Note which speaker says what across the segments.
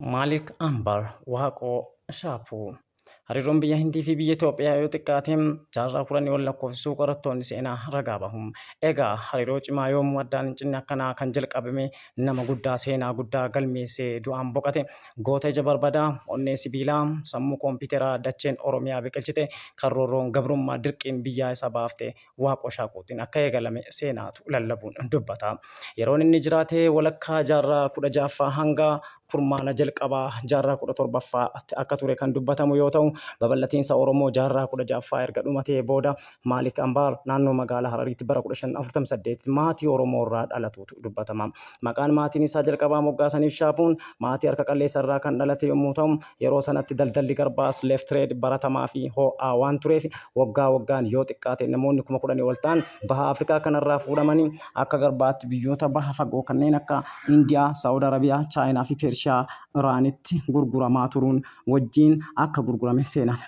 Speaker 1: Maalik Ambar Waaqoo Shaapuu hariiroon biyya Hindii fi biyya Itoophiyaa yoo xiqqaateen jaarraa kudhanii ol lakkoofsisuu qorattoonni seenaa ragaa bahu. Egaa hariiroo cimaa yoomuu addaan hin cinne akkanaa kan jalqabame nama guddaa seenaa guddaa galmeessee du'aan boqate goota ija barbadaa onnee sibiilaa sammuu kompiitaraa dacheen Oromiyaa biqilchite kan roorroon gabrummaa dirqiin biyyaa isa baafte Waaqoo Shaaquutiin akka eegalame seenaatu lallabuun dubbata. Yeroon inni jiraate walakkaa jaarraa 16ffaa hanga kurmaana jalqabaa jaarraa 17ffaatti akka ture kan dubbatamu yoo ta'u babal'atiinsa Oromoo jaarraa 16ffaa erga dhumatee booda Maalik Ambaar naannoo magaalaa Harariitti bara 1548 maatii Oromoo irraa dhalatuutu dubbatama. Maqaan maatiin isaa jalqabaa moggaasaniif Shaapuun maatii harka qalleessa irraa kan dhalate yommuu ta'u yeroo sanatti daldalli garbaa slave trade baratamaa fi ho'aa waan tureef waggaa waggaan yoo xiqqaate namoonni 10,000 ol ta'an baha Afrikaa kanarraa fuudhamanii akka garbaatti biyyoota baha fagoo kanneen akka Indiyaa, Saawud Arabiyaa, Chaayinaa fi Pershiyaa Iraanitti gurguramaa turuun wajjin akka gurgurame seenaan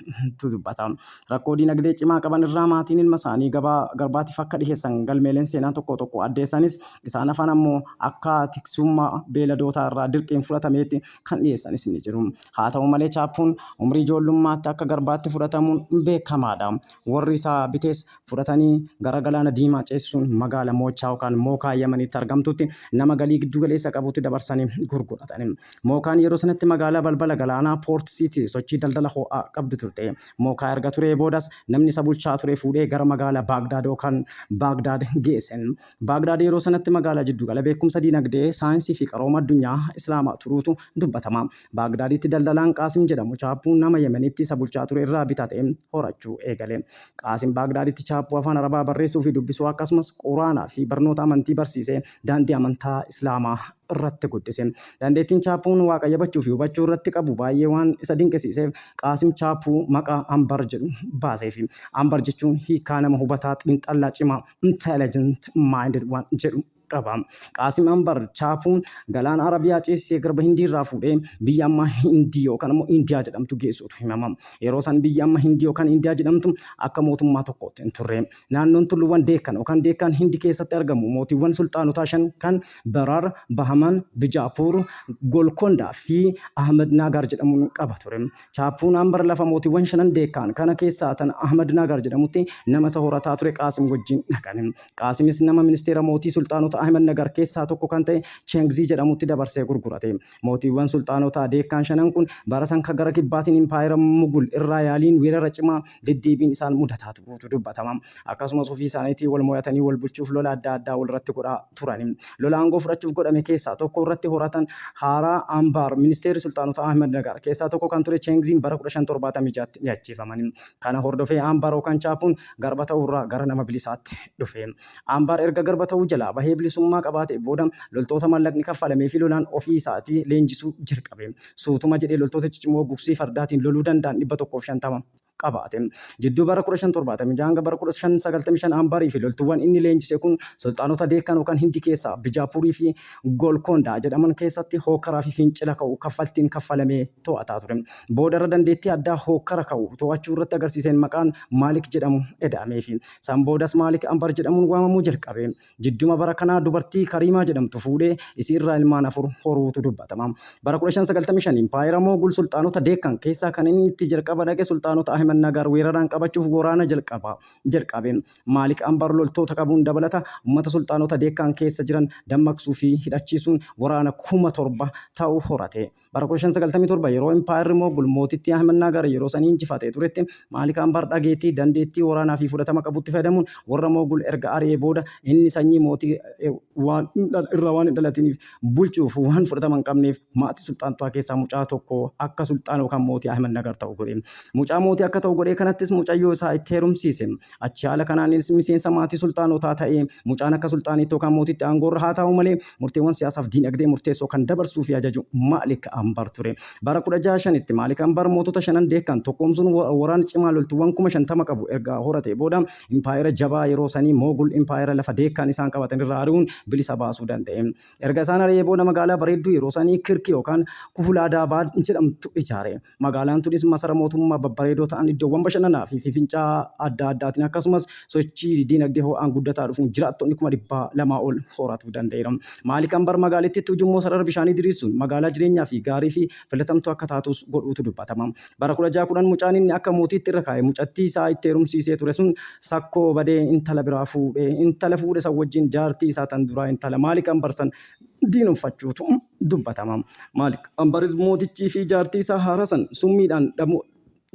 Speaker 1: dubbata. Rakkoo dinagdee cimaa qaban irraa maatiin ilma isaanii garbaatiif akka dhiheessan galmeeleen seenaa tokko tokko addeessanis isaan afaan ammoo akka tiksummaa beeladootaa irraa dirqiin fudhatameetti kan dhiheessanis ni jiru. Haa ta'u malee Chaappuun umrii ijoollummaatti akka garbaatti fudhatamuun beekamaadha. Warri isaa bitees fudhatanii gara galaana diimaa ceesisuun magaala Moochaa yookaan Mookaa Yamanitti argamtutti nama galii giddu galeessa qabutti dabarsanii gurguratan. Mookaan yeroo sanatti magaalaa balbala galaanaa Poort Siiti sochii daldala ho'aa qabdu turte. Mookaa erga turee boodas namni isa bulchaa ture fuudhee gara magaalaa Baagdaad yookaan Baagdaad geessan. Baagdaad yeroo sanatti magaalaa jiddu gala beekumsa dinagdee saayinsii fi qarooma addunyaa Islaamaa turuutu dubbatama. Baagdaaditti daldalaan Qaasim jedhamu Chaappuun nama Yemenitti isa bulchaa ture irraa bitatee horachuu eegale. Qaasim Baagdaaditti Chaappuu afaan Arabaa barreessuu fi dubbisuu akkasumas Quraanaa fi barnoota amantii barsiisee daandii amantaa Islaamaa irratti guddise. Dandeettiin Chaappuun Waaqa jabachuu fi hubachuu irratti qabu baay'ee waan isa dinqisiiseef Qaasim Chaappuu maqaa Ambar jedhu baaseef. Ambar jechuun hiikaa nama hubataa xiinxallaa cimaa intelligent minded waan jedhu qaba. Qaasim Ambar Chaappuun galaana Arabiyaa ceesisee garba Hindii irraa fuudhee biyya amma Hindii yookaan immoo Indiyaa jedhamtu geessuutu himama. Yeroo san biyya amma Hindii yookaan Indiyaa jedhamtu akka mootummaa tokkootti hin turre. Naannoon tulluuwwan Deekkan yookaan Deekkan Hindii keessatti argamu mootiiwwan sulxaanotaa 5 kan Barar, Bahaman, Bijaapur, Golkondaa fi Ahmed Nagar jedhamuun qaba ture. Chaappuun Ambar lafa mootiiwwan 5 Deekkan kana keessaa tan Ahmed Nagar jedhamutti nama isa horataa ture Qaasim wajjin dhaqan. Qaasimis nama ministeera mootii sulxaanota Ahmed Nagar keessaa tokko kan ta'e Chengzii jedhamutti dabarsee gurgurate. Mootiiwwan sulxaanotaa Deekkan 5 kun bara san kan gara kibbaatiin impaayera Mugul irraa yaaliin weerara cimaa deddeebiin isaan mudataa turuutu dubbatama. Akkasumas ofii isaaniitii wal mo'atanii wal bulchuuf lola adda addaa walirratti godhaa turan. Lola aangoo fudhachuuf godhame keessaa tokko irratti horatan haaraa Ambar ministeerri sulxaanota Ahmed Nagar keessaa tokko kan ture Chengziin bara 1576tti dhiyachiifaman. Kana hordofee Ambar yookaan Chaappuun garba ta'uurraa gara nama bilisaatti dhufe. Ambar erga garba ta'uu jalaa bahee bilisummaa qabaate booda loltoota mallaqni kaffalamee fi lolaan ofii isaatii leenjisuu jalqabe. Suutuma jedhee loltoota ciccimoo gugsii fardaatiin loluu danda'an 150 qabaate. Jidduu bara 1576 hanga bara 1595 Ambarii fi loltuuwwan inni leenjise kun sulxaanota Deekkan yookaan Hindii keessaa Bijaapurii fi Golkondaa jedhaman keessatti hookkaraa fi fincila ka'u kaffaltiin kaffalamee to'ataa ture. Booda irra dandeettii addaa hookkara ka'u to'achuu irratti agarsiiseen maqaan Maalik jedhamu eda'amee fi san boodas Maalik Ambar jedhamuun waamamuu jalqabe. Jidduma bara kanaa dubartii Kariimaa jedhamtu fuudhee isii irraa ilmaan 4 horuutu dubbatama. Bara 1595 impaayera Moogul sulxaanota Deekkan keessaa kan inni itti jalqaba dhaqe sulxaanota Ahmed Nagar weeraraan qabachuuf waraana jalqabe. Maalik Ambar loltoota qabuun dabalata uummata sulxaanota Deekkan keessa jiran dammaqsuu fi hidhachiisuun waraana 7,000 ta'u horate. Bara 1597 yeroo impaayerri Moogul mootitti Ahmed Nagar yeroo sanii injifatee turetti Maalik Ambar dhageettii dandeettii waraanaa fi fudhatama qabutti fayyadamuun warra Moogul erga ari'ee booda inni sanyii mootii irraa waan hin dhalatiniif bulchuuf waan fudhatama hin qabneef maatii sulxaanotaa keessaa mucaa tokko akka sulxaana yookaan mootii Ahmed Nagar ta'u godhe. Mucaa mootii akka ta'u godhee kanattis mucayyoo isaa itti heerumsiise. Achi haala kanaanis miseensa maatii sulxaanotaa ta'ee mucaan akka sulxaaniitti yookaan mootiitti aangoorra haa ta'u malee murteewwan siyaasaaf dinagdee murteessoo kan dabarsuu fi ajaju Maalik Ambar ture. Bara 1605tti Maalik Ambar mootota 5 Deekkan tokkoomsuun waraana cimaa loltuuwwan 50,000 qabu erga horate booda impaayera jabaa yeroo sanii Moogul impaayera lafa Deekkan isaan qabatan irraa ari'uun bilisa baasuu danda'e. Erga isaan ari'ee booda magaalaa bareedduu yeroo sanii Kirki yookaan Kuhulaadabaad jedhamtu ijaare. Magaalaan tunis masara mootummaa babbareedoo ta'an iddoowwan bashannanaa fi fincaa adda addaatiin akkasumas sochii dinagdee ho'aan guddataa dhufuun jiraattonni 200,000 ol horatuu danda'eera. Maalik Ambar magaalittitti ujummoo sarara bishaanii diriirsuun magaalaa jireenyaa fi gaarii fi filatamtuu akka taatus godhuutu dubbatama. Bara 1610 mucaan inni akka mootiitti irra kaa'e mucattii isaa itti heerumsiisee ture sun sakkoo badee intala biraa fuudhee intala fuudhe san wajjin jaartii isaa tan duraa intala Maalik Ambar san diinumfachuutu dubbatama. Maalik Ambaris mootichii fi jaartii isaa haara san summiidhaan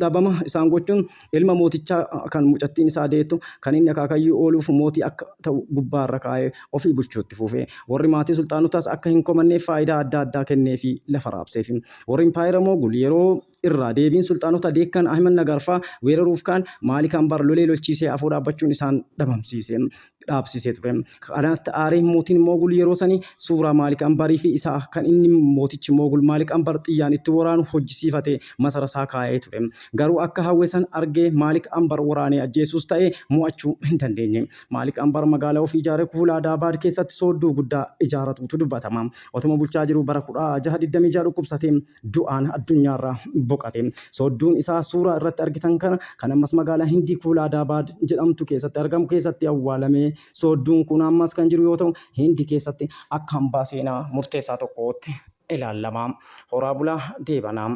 Speaker 1: dhabama isaan gochuun ilma mootichaa kan mucattiin isaa deettu kan inni akaakayyuu ooluuf mootii akka ta'u gubbaarra kaa'ee ofii bulchuutti fufee warri maatii sultaanotaas akka hin komanneef faayidaa adda addaa kennee fi lafa raabseef warri impaayera Moogul yeroo irraa deebiin sultaanota deekkan Ahmed Nagarfaa weeraruuf kaan Maalik Ambar lolee lolchiisee afoo dhaabbachuun isaan dhaabsisee ture. Kanatti aariin mootiin Moogul yeroo sanii suuraa Maalik Ambarii fi isaa kan inni mootichi Moogul Maalik Ambar xiyyaan itti waraanu hojjisiifatee masara isaa kaa'ee ture. Garuu akka hawwe san argee Maalik Ambar waraanee ajjeesuus ta'ee mo'achuu hin dandeenye. Maalik Ambar magaalaa ofii ijaaree Kuulaadabaad keessatti soodduu guddaa ijaaratuutu dubbatama. Otuma bulchaa jiru bara 1626 dhukkubsatee du'aan addunyaarraa boqate. Soodduun isaa suuraa irratti argitan kana kan ammas magaalaa Hindii Kuulaadabaad jedhamtu keessatti argamu keessatti awwaalame. Soodduun kun ammas kan jiru yoo ta'u Hindii keessatti akka hambaa seenaa murteessaa tokkootti ilaalama. Horaa bulaa deebanaa.